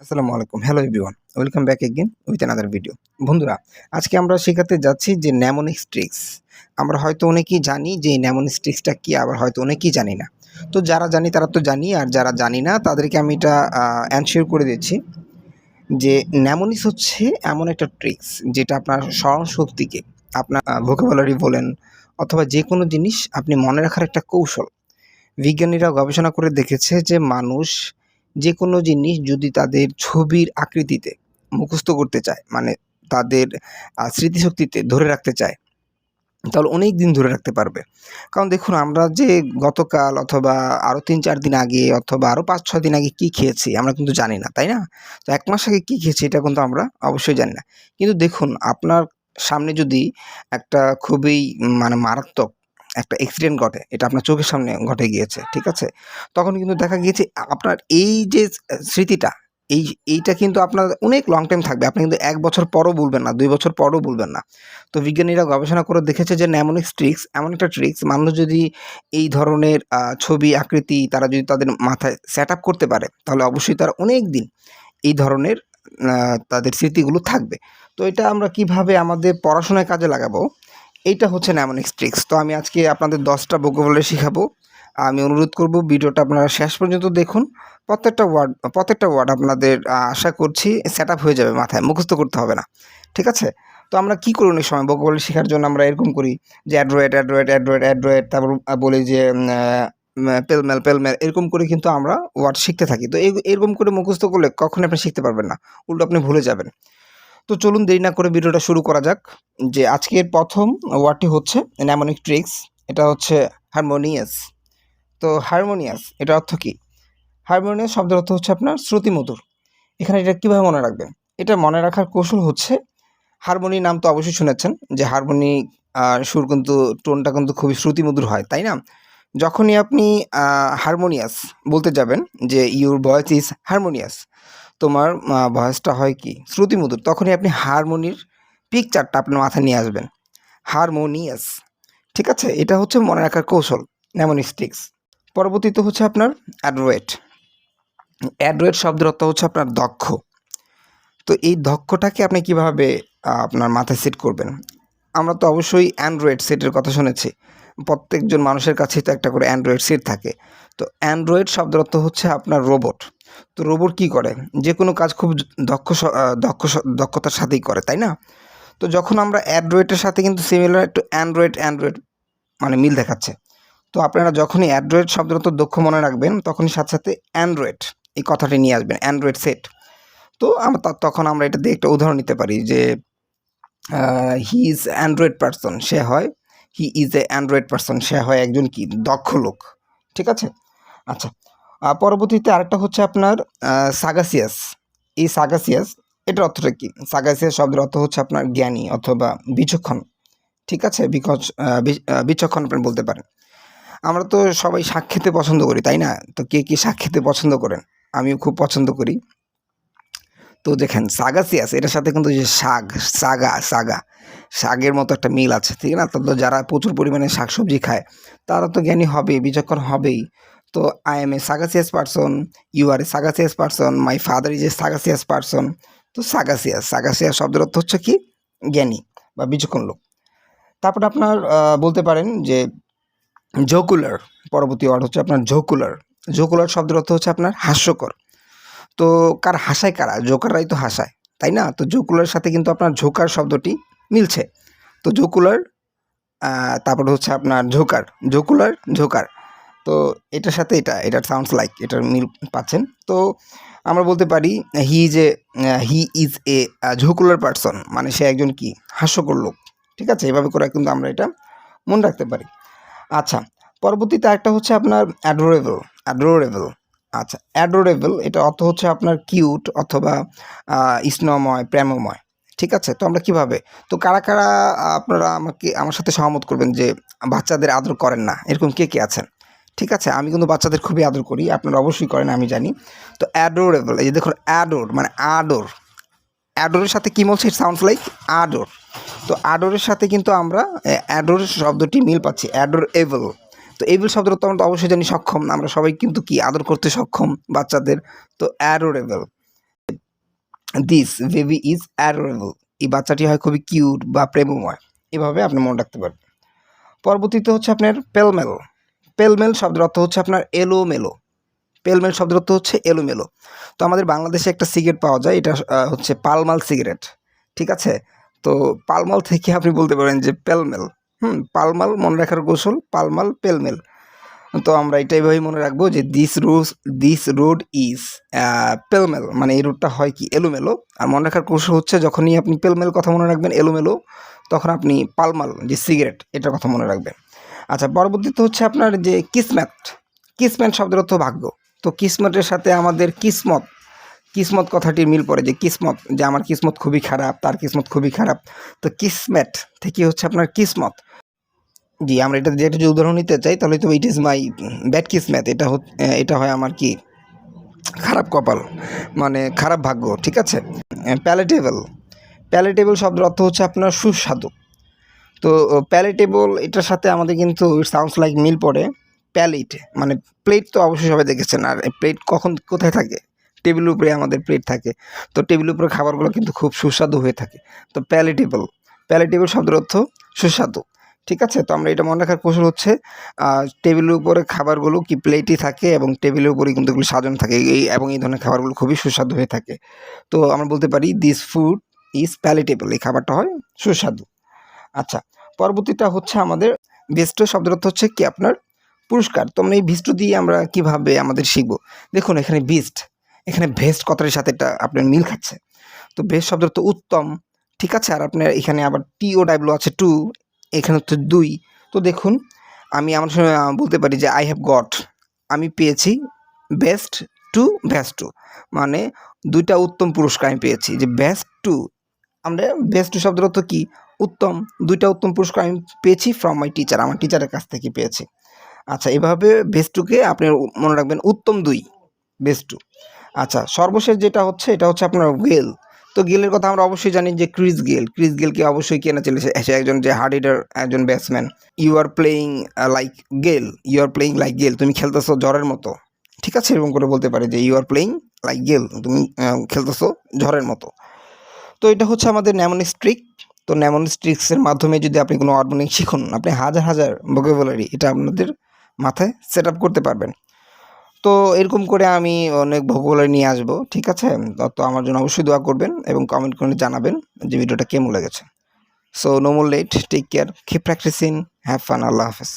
আসসালামু আলাইকুম। Hello everyone. Welcome back again with another video. বন্ধুরা, আজকে আমরা শেখাতে যাচ্ছি যে mnemonic ট্রিক্স। আমরা হয়তো অনেকেই জানি যে এই mnemonic ট্রিক্সটা কি, আবার হয়তো অনেকেই জানি না। তো যারা জানি তারা তো জানি, আর যারা জানি না তাদেরকে আমি এটা এনশিওর করে দিচ্ছি যে mnemonic হচ্ছে এমন একটা ট্রিক্স যেটা আপনার স্মরণশক্তিকে, আপনার ভোকাবুলারি বলেন অথবা যেকোনো জিনিস আপনি মনে রাখার একটা কৌশল। বিজ্ঞানীরা গবেষণা করে দেখেছে যে মানুষ যেকোনো জিনিস যদি তাদের ছবির আকৃতিতে মুখস্থ করতে চায়, মানে তাদের স্মৃতিশক্তিতে ধরে রাখতে চায়, তাহলে অনেক দিন ধরে রাখতে পারবে। কারণ দেখুন, আমরা যে গতকাল অথবা আরও ৩-৪ দিন আগে অথবা আরও ৫-৬ দিন আগে কী খেয়েছি আমরা কিন্তু জানি না, তাই না? তো ১ মাস আগে কী খেয়েছি এটা কিন্তু আমরা অবশ্যই জানি না। কিন্তু দেখুন, আপনার সামনে যদি একটা খুবই মানে মারাত্মক একটা অ্যাক্সিডেন্ট ঘটে, এটা আপনার চোখের সামনে ঘটে গিয়েছে, ঠিক আছে? তখন কিন্তু দেখা গিয়েছে আপনার এই যে স্মৃতিটা, এইটা কিন্তু আপনার অনেক লং টাইম থাকবে। আপনি কিন্তু ১ বছর পরও ভুলবেন না, ২ বছর পরও ভুলবেন না। তো বিজ্ঞানীরা গবেষণা করে দেখেছে যে mnemonic ট্রিক্স এমন একটা ট্রিক্স, মানুষ যদি এই ধরনের ছবি আকৃতি তারা যদি তাদের মাথায় সেট আপ করতে পারে, তাহলে অবশ্যই তারা অনেক দিন এই ধরনের তাদের স্মৃতিগুলো থাকবে। তো এটা আমরা কিভাবে আমাদের পড়াশোনায় কাজে লাগাবো, এইটা হচ্ছে mnemonic ট্রিক্স। তো আমি আজকে আপনাদের ১০টা ভোকাবুলারি শিখাবো। আমি অনুরোধ করব ভিডিওটা আপনারা শেষ পর্যন্ত দেখুন। প্রত্যেকটা ওয়ার্ড আপনাদের আশা করছি সেট আপ হয়ে যাবে মাথায়, মুখস্থ করতে হবে না। ঠিক আছে? তো আমরা কী করি অনেক সময় ভোকাবুলারি শেখার জন্য আমরা এরকম করি যে অ্যাড্রয়েড, তারপর বলি যে পেলমেল এরকম করে কিন্তু আমরা ওয়ার্ড শিখতে থাকি। তো এরকম করে মুখস্থ করলে কখনোই আপনি শিখতে পারবেন না। উল্টো আপনি ভুলে যাবেন। তো চলুন দেরি না করে ভিডিওটা শুরু করা যাক। যে আজকের প্রথম ওয়ার্ডটি হচ্ছে mnemonic ট্রিক্স। এটা হচ্ছে হারমোনিয়াস। তো হারমোনিয়াস এটার অর্থ কী? হারমোনিয়াস শব্দের অর্থ হচ্ছে আপনার শ্রুতিমধুর। এখানে এটা কীভাবে মনে রাখবেন? এটা মনে রাখার কৌশল হচ্ছে, হারমোনি নাম তো অবশ্যই শুনেছেন যে হারমোনি সুর কিন্তু টোনটা কিন্তু খুবই শ্রুতিমধুর হয়, তাই না? যখনই আপনি হারমোনিয়াস বলতে যাবেন যে ইউর ভয়েস ইজ হারমোনিয়াস, তোমার ভয়েসটা হয় কি শ্রুতিমধুর, তখনই আপনি হারমোনির পিকচারটা আপনার মাথায় নিয়ে আসবেন, হারমোনিয়াস। ঠিক আছে? এটা হচ্ছে মনে রাখার কৌশল, mnemonic ট্রিক্স। পরবর্তীতে হচ্ছে আপনার অ্যাড্রয়েট। অ্যাড্রয়েট শব্দের অর্থ হচ্ছে আপনার দক্ষ। তো এই দক্ষটাকে আপনি কিভাবে আপনার মাথায় সেট করবেন? আমরা তো অবশ্যই অ্যান্ড্রয়েড সেটের কথা শুনেছি। প্রত্যেকজন মানুষের কাছেই তো একটা করে অ্যান্ড্রয়েড সেট থাকে। তো অ্যান্ড্রয়েড শব্দের অর্থ হচ্ছে আপনার রোবট। তো রোবট কী করে? যে কোনো কাজ খুব দক্ষতার সাথেই করে, তাই না? তো যখন আমরা অ্যাড্রয়েডের সাথে কিন্তু সিমিলার একটু অ্যান্ড্রয়েড মানে মিল দেখাচ্ছে। তো আপনারা যখনই অ্যাড্রয়েড শব্দের অর্থ দক্ষ মনে রাখবেন, তখনই সাথে অ্যান্ড্রয়েড এই কথাটি নিয়ে আসবেন, অ্যান্ড্রয়েড সেট। তো তখন আমরা এটা দিয়ে একটা উদাহরণ নিতে পারি যে হি ইজ অ্যান্ড্রয়েড পারসন, সে হয় he is a android person, সে হয় একজন কি দক্ষ লোক। ঠিক আছে? আচ্ছা, পরবর্তীতে আরেকটা হচ্ছে আপনার সাগাসিয়াস। এই সাগাসিয়াস এটার অর্থটা কী? সাগাসিয়াস শব্দের অর্থ হচ্ছে আপনার জ্ঞানী অথবা বিচক্ষণ। ঠিক আছে? বিচক্ষণ আপনি বলতে পারেন। আমরা তো সবাই শাক খেতে পছন্দ করি, তাই না? তো কে শাক খেতে পছন্দ করেন? আমিও খুব পছন্দ করি। তো দেখেন সাগাসিয়াস এটার সাথে কিন্তু যে শাকের মতো একটা মিল আছে, ঠিক না? তো যারা প্রচুর পরিমাণে শাকসবজি খায় তারা তো জ্ঞানী হবেই, বিচক্ষণ হবেই। তো I am a sagacious person, you are a sagacious person, my father is a sagacious person. তো সাগাসিয়াস শব্দের অর্থ হচ্ছে কি? জ্ঞানী বা বিচক্ষণ লোক। তারপরে আপনার বলতে পারেন যে জোকুলার। পরবর্তী ওয়ার্ড হচ্ছে আপনার জোকুলার। জোকুলার শব্দের অর্থ হচ্ছে আপনার হাস্যকর। তো কার হাসায় কারা? জোকাররাই তো হাসায়, তাই না? তো জোকুলার সাথে কিন্তু আপনার ঝোকার শব্দটি মিলছে। তো জোকুলার, তারপরে হচ্ছে আপনার ঝোকার। তো এটার সাথে এটা সাউন্ডস লাইক, এটার মিল পাচ্ছেন। তো আমরা বলতে পারি হি ইজ এ ঝোকুলার পারসন, মানে সে একজন কি হাস্যকর লোক। ঠিক আছে? এভাবে করে কিন্তু আমরা এটা মনে রাখতে পারি। আচ্ছা, পরবর্তীতে একটা হচ্ছে আপনার অ্যাডোরেবল। আচ্ছা, অ্যাডোরেবল এটা অর্থ হচ্ছে আপনার কিউট অথবা স্নেহময়, প্রেমময়। ঠিক আছে? তো আমরা কিভাবে, তো কারা আপনারা আমার সাথে সহমত করবেন যে বাচ্চাদের আদর করেন না, এরকম কে আছেন? ঠিক আছে? আমি কিন্তু বাচ্চাদের খুবই আদর করি, আপনারা অবশ্যই করেন আমি জানি। তো অ্যাডোরেবল, এই যে দেখুন অ্যাডোর মানে অ্যাডোরের সাথে কী বলছে? ইট সাউন্ডস লাইক আদর। তো আদরের সাথে কিন্তু আমরা অ্যাডোর শব্দটি মিল পাচ্ছি, অ্যাডোরেবল। তো এবল শব্দের অর্থ আমরা অবশ্যই জানি সক্ষম, আমরা সবাই কিন্তু কি আদর করতে সক্ষম বাচ্চাদের। তো adorable. This baby is adorable, এই বাচ্চাটি হয় খুবই কিউট বা প্রেমময়। এভাবে আপনি মনে রাখতে পারবেন। পরবর্তীতে হচ্ছে আপনার পেলমেল। পেলমেল শব্দের অর্থ হচ্ছে আপনার এলোমেলো। পেলমেল শব্দের অর্থ হচ্ছে এলোমেলো। তো আমাদের বাংলাদেশে একটা সিগারেট পাওয়া যায়, এটা হচ্ছে পালমাল সিগারেট, ঠিক আছে? তো পালমাল থেকে আপনি বলতে পারেন যে পেলমেল। পালমাল মনে রাখার কৌশল, পালমাল পেলমেল। তো আমরা এটা এইভাবেই মনে রাখবো যে দিস রোড ইজ পেলমেল, মানে এই রোডটা হয় কি এলোমেলো। আর মনে রাখার কৌশল হচ্ছে যখনই আপনি পেলমেল কথা মনে রাখবেন এলোমেলো, তখন আপনি পালমাল যে সিগারেট এটার কথা মনে রাখবেন। আচ্ছা, পরবর্তীতে হচ্ছে আপনার যে কিসমত। কিসমত শব্দের অর্থ ভাগ্য। তো কিসমতের সাথে আমাদের কিসমত, কিসমত কথাটির মিল পড়ে, যে কিসমত, যে আমার কিসমত খুবই খারাপ, তার কিসমত খুবই খারাপ। তো কিসমেট থেকে হচ্ছে আপনার কিসমত। জি, আমরা এটা যেটা যদি উদাহরণ নিতে চাই তাহলে তো it is my bad Kismet, এটা হয় আমার কি খারাপ কপাল, মানে খারাপ ভাগ্য, ঠিক আছে? প্যালেটেবল। প্যালেটেবল শব্দের অর্থ হচ্ছে আপনার সুস্বাদু। তো প্যালেটেবল এটার সাথে আমাদের কিন্তু সাউন্ডস লাইক মিল পড়ে। প্যালেট মানে প্লেট, তো অবশ্যই সবাই দেখেছেন। আর প্লেট কখন কোথায় থাকে? টেবিলের উপরে আমাদের প্লেট থাকে। তো টেবিলের উপরে খাবারগুলো কিন্তু খুব সুস্বাদু হয়ে থাকে। তো প্যালেটেবল, প্যালেটেবল শব্দের অর্থ সুস্বাদু, ঠিক আছে? তো আমরা এটা মনে রাখার কৌশল হচ্ছে টেবিলের উপরে খাবারগুলো কি প্লেটই থাকে এবং টেবিলের উপরে কিন্তু এগুলো সাজানো থাকে, এবং এই ধরনের খাবারগুলো খুবই সুস্বাদু হয়ে থাকে। তো আমরা বলতে পারি দিস ফুড ইজ প্যালেটেবল, এই খাবারটা হয় সুস্বাদু। আচ্ছা, পরবর্তীটা হচ্ছে আমাদের বেস্টো শব্দের অর্থ হচ্ছে কি আপনার পুরস্কার। তো আমরা এই ভিস্টো দিয়ে আমরা কিভাবে আমাদের শিখবো? দেখুন এখানে বিস্ট, এখানে ভেস্ট কথাটির সাথে একটা আপনার মিল খাচ্ছে। তো বেস্ট শব্দের অর্থ উত্তম, ঠিক আছে? আর আপনার এখানে আবার TOW আছে টু, এখানে হচ্ছে দুই। তো দেখুন আমি আমার সময় বলতে পারি যে আই হ্যাভ গট, আমি পেয়েছি বেস্ট টু বেস্ট টু, মানে দুইটা উত্তম পুরস্কার আমি পেয়েছি। যে বেস্ট টু, আমরা বেস্ট টু শব্দের অর্থ কি উত্তম, দুইটা উত্তম পুরস্কার আমি পেয়েছি ফ্রম মাই টিচার, আমার টিচারের কাছ থেকে পেয়েছি। আচ্ছা, এভাবে বেস্ট টুকে আপনি মনে রাখবেন উত্তম দুই, বেস্ট টু। আচ্ছা, সর্বশেষ যেটা হচ্ছে এটা হচ্ছে আপনার গেল। তো গেলের কথা আমরা অবশ্যই জানি যে ক্রিস গেলকে অবশ্যই কে না চেনে, সে একজন যে হার্ড হিটার, একজন batsman. You are playing like Gayle, you are playing like Gayle, তুমি খেলতেছো ঝড়ের মতো, ঠিক আছে? এরকম করে বলতে পারে যে you are playing like Gayle, তুমি খেলতেছো ঝড়ের মতো। তো এটা হচ্ছে আমাদের ন্যামোনিক। তো ন্যামোনিক্সের মাধ্যমে যদি আপনি কোনো হারমোনিক শিখুন, আপনি হাজার হাজার ভোকাবুলারি এটা আপনাদের মাথায় সেট আপ করতে পারবেন। তো এরকম করে আমি অনেক ভোকাবুলারি নিয়ে আসবো, ঠিক আছে? তো আমার জন্য অবশ্যই দোয়া করবেন এবং কমেন্ট করে জানাবেন যে ভিডিওটা কেমন লেগেছে। So no more late, take care, keep practicing, have fun, আল্লাহ হাফেজ।